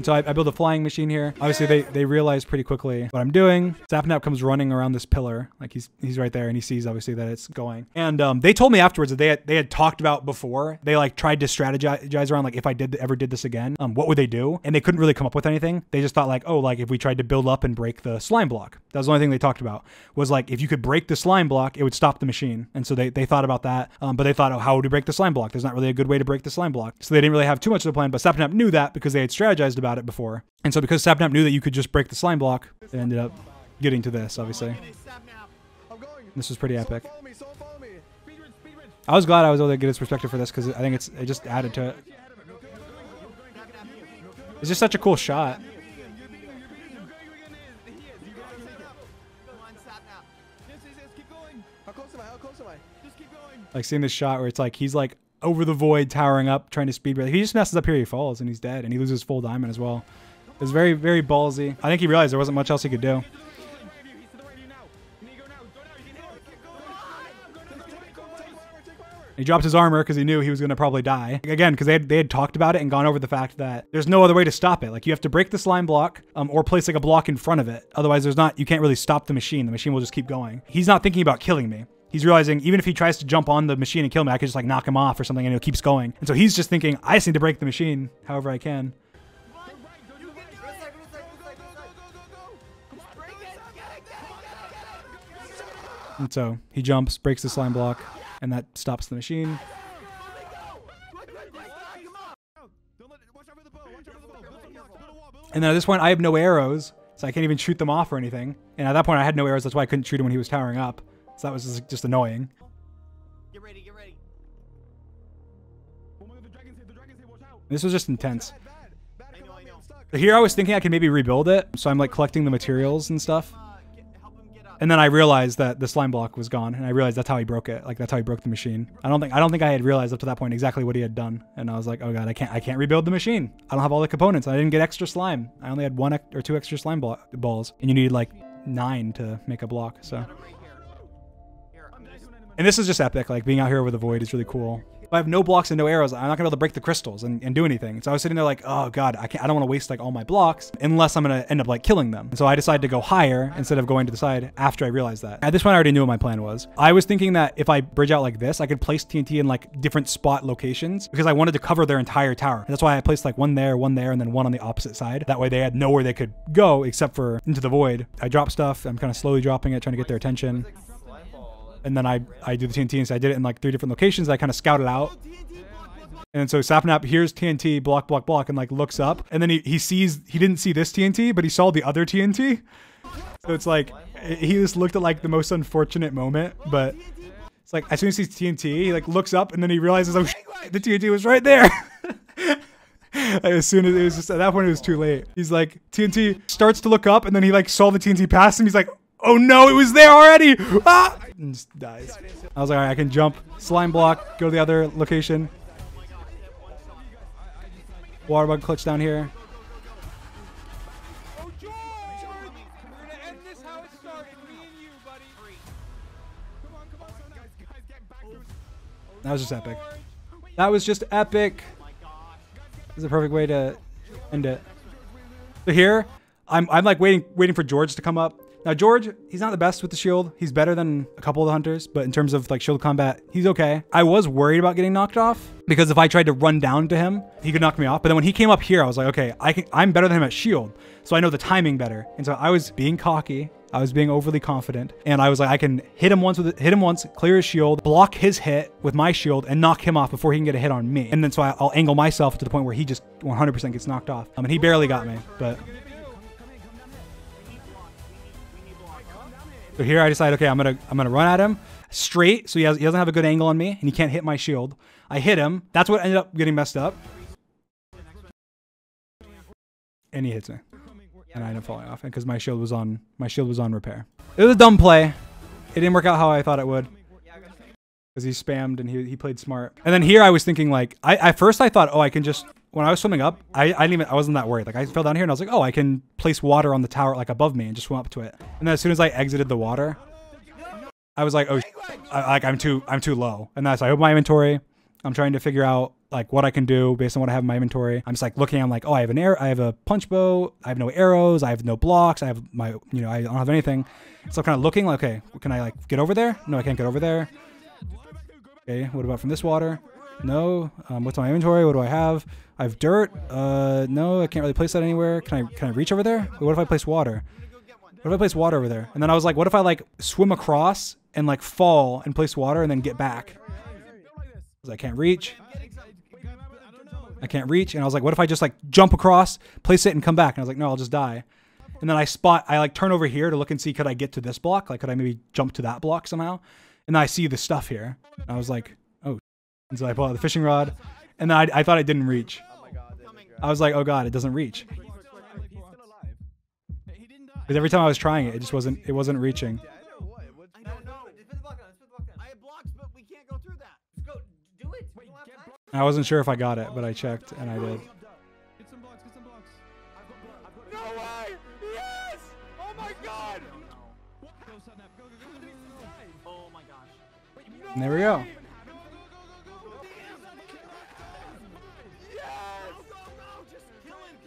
And so I build a flying machine here. Obviously they realize pretty quickly what I'm doing. Sapnap comes running around this pillar. Like he's right there and he sees obviously that it's going. And they told me afterwards that they had talked about before. They like tried to strategize around like if I ever did this again, what would they do? And they couldn't really come up with anything. They just thought like, oh, like if we tried to build up and break the slime block. That was the only thing they talked about, was like if you could break the slime block, it would stop the machine. And so they thought about that. But they thought, oh, how would we break the slime block? There's not really a good way to break the slime block. So they didn't really have too much of a plan, but Sapnap knew that because they had strategized about it before. And so because Sapnap knew that you could just break the slime block, they ended up getting to this, obviously. This was pretty epic. I was glad I was able to get his perspective for this because I think it just added to it. It's just such a cool shot. Like seeing this shot where it's like he's like over the void, towering up, trying to speed break. He just messes up here, he falls and he's dead, and he loses full diamond as well. It was very, very ballsy. I think he realized there wasn't much else he could do. He dropped his armor because he knew he was going to probably die. Again, because they had talked about it and gone over the fact that there's no other way to stop it. Like you have to break the slime block or place like a block in front of it. Otherwise, you can't really stop the machine. The machine will just keep going. He's not thinking about killing me. He's realizing even if he tries to jump on the machine and kill me, I could just like knock him off or something and it keeps going. And so he's just thinking, I just need to break the machine however I can. And so he jumps, breaks the slime block, and that stops the machine. And then at this point, I have no arrows, so I can't even shoot them off or anything. And at that point, I had no arrows. That's why I couldn't shoot him when he was towering up. So that was just annoying. Get ready, get ready. This was just intense. But here I was thinking I could maybe rebuild it. So I'm like collecting the materials and stuff. And then I realized that the slime block was gone, and I realized that's how he broke it. Like that's how he broke the machine. I don't think I had realized up to that point exactly what he had done. And I was like, oh god, I can't rebuild the machine. I don't have all the components. I didn't get extra slime. I only had 1 or 2 extra slime balls, and you needed like 9 to make a block. So, and this is just epic. Like being out here with the void is really cool. If I have no blocks and no arrows, I'm not gonna be able to break the crystals and do anything. So I was sitting there like, oh god, I don't want to waste like all my blocks unless I'm gonna end up like killing them. And so I decided to go higher instead of going to the side after I realized that. At this point, I already knew what my plan was. I was thinking that if I bridge out like this, I could place TNT in like different spot locations because I wanted to cover their entire tower. And that's why I placed like one there, and then one on the opposite side. That way they had nowhere they could go except for into the void. I drop stuff. I'm kind of slowly dropping it, trying to get their attention. And then I do the TNT, and so I did it in like 3 different locations. I kind of scouted out. And so Sapnap hears TNT, block, block, block, and like looks up. And then he didn't see this TNT, but he saw the other TNT. So it's like, he just looked at like the most unfortunate moment. But it's like, as soon as he sees TNT, he like looks up and then he realizes, oh shit, the TNT was right there. As soon as it was just, at that point, it was too late. He's like, TNT starts to look up and then he like saw the TNT pass him. He's like, oh no, it was there already. Ah! And just dies. I was like, all right, I can jump, slime block, go to the other location. Water bug clutch down here. That was just epic. That was just epic. This is a perfect way to end it. So here, I'm like waiting for George to come up. Now George, he's not the best with the shield. He's better than a couple of the hunters, but in terms of like shield combat, he's okay. I was worried about getting knocked off because if I tried to run down to him, he could knock me off. But then when he came up here, I was like, okay, I'm better than him at shield. So I know the timing better. And so I was being cocky. I was being overly confident. And I was like, I can hit him once, clear his shield, block his hit with my shield, and knock him off before he can get a hit on me. And then so I'll angle myself to the point where he just 100% gets knocked off. And he barely got me, but... So here I decide, okay, I'm gonna run at him straight, so he doesn't have a good angle on me, and he can't hit my shield. I hit him. That's what ended up getting messed up. And he hits me, and I ended up falling off, because my shield was on repair. It was a dumb play. It didn't work out how I thought it would, because he spammed and he played smart. And then here I was thinking like, at first I thought, oh, I can just. When I was swimming up, I wasn't that worried. Like I fell down here and I was like, oh, I can place water on the tower like above me and just swim up to it. And then as soon as I exited the water, I was like, oh, I'm too low. And that's, I opened my inventory. I'm trying to figure out like what I can do based on what I have in my inventory. I'm just like looking, I'm like, oh, I have a punch bow, I have no arrows, I have no blocks, I have my, you know, I don't have anything. So I'm kind of looking like, okay, can I like get over there? No, I can't get over there. Okay, what about from this water? No. What's my inventory? What do I have? I have dirt. No, I can't really place that anywhere. Can I reach over there? Wait, what if I place water? What if I place water over there? And then I was like, what if I like swim across and like fall and place water and then get back? I can't reach. I can't reach. And I was like, what if I just like jump across, place it and come back? And I was like, no, I'll just die. And then I like turn over here to look and see, could I get to this block? Like, could I maybe jump to that block somehow? And then I see the stuff here. And I was like, oh. And so I pull out the fishing rod. And then I thought it didn't reach. I was like, oh God, it doesn't reach. Because every time I was trying it, it wasn't reaching. I wasn't sure if I got it, but I checked and I did. Get some blocks, get some blocks. No way! Yes! Oh my God! Go, Sapnap, go. Oh my gosh. And there we go.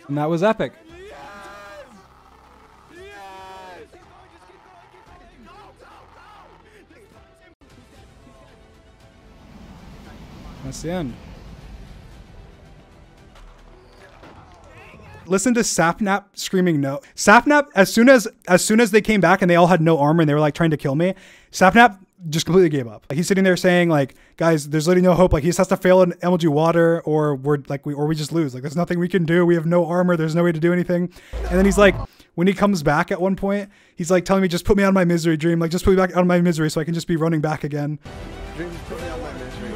And that was epic. That's the end. Listen to Sapnap screaming no. Sapnap, as soon as they came back and they all had no armor and they were like trying to kill me, Sapnap just completely gave up. Like, he's sitting there saying like, guys, there's literally no hope. Like, he just has to fail an MLG water or we just lose. Like, there's nothing we can do. We have no armor. There's no way to do anything. And then he's like, when he comes back at one point, he's like telling me, just put me out of my misery, Dream. Like, just put me back out of my misery so I can just be running back again. Dream, just put me out of my misery.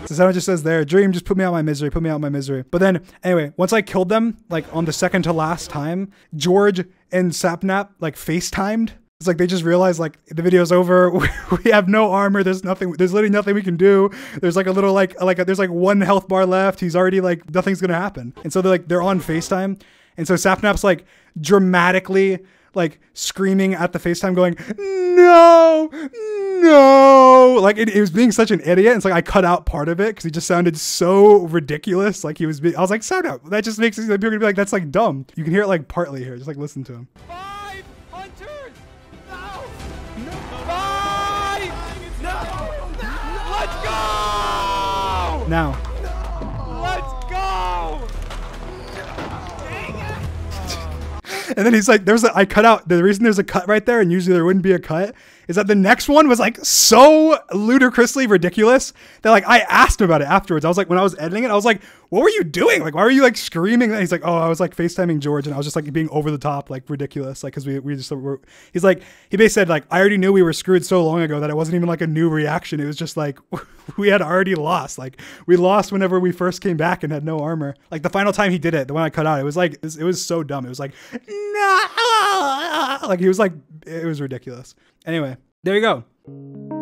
So Zeno just says there, Dream, just put me out of my misery, put me out of my misery. But then, anyway, once I killed them, like on the second to last time, George and Sapnap like FaceTimed. It's like they just realized like the video's over. We have no armor. There's literally nothing we can do. There's like a little there's like one health bar left. He's already like, nothing's gonna happen. And so they're on FaceTime. And so Sapnap's like dramatically like screaming at the FaceTime going, no, no. Like it was being such an idiot. It's like I cut out part of it because he just sounded so ridiculous. Like I was like, Sapnap, that just makes people gonna be like, that's like dumb. You can hear it like partly here. Just like listen to him. 5 hunters! No! No! 5! No! Let's go! Now. Let's go! And then he's like, I cut out, the reason there's a cut right there, and usually there wouldn't be a cut, is that the next one was like so ludicrously ridiculous that like I asked him about it afterwards. I was like, when I was editing it, I was like, what were you doing? Like, why were you like screaming? And he's like, oh, I was like FaceTiming George and I was just like being over the top, like ridiculous. Like, cause we just were, he's like, he basically said like, I already knew we were screwed so long ago that it wasn't even like a new reaction. It was just like, we had already lost. Like we lost whenever we first came back and had no armor. Like the final time he did it, the one I cut out, it was like, it was so dumb. It was like, no, like he was like, it was ridiculous. Anyway, there you go.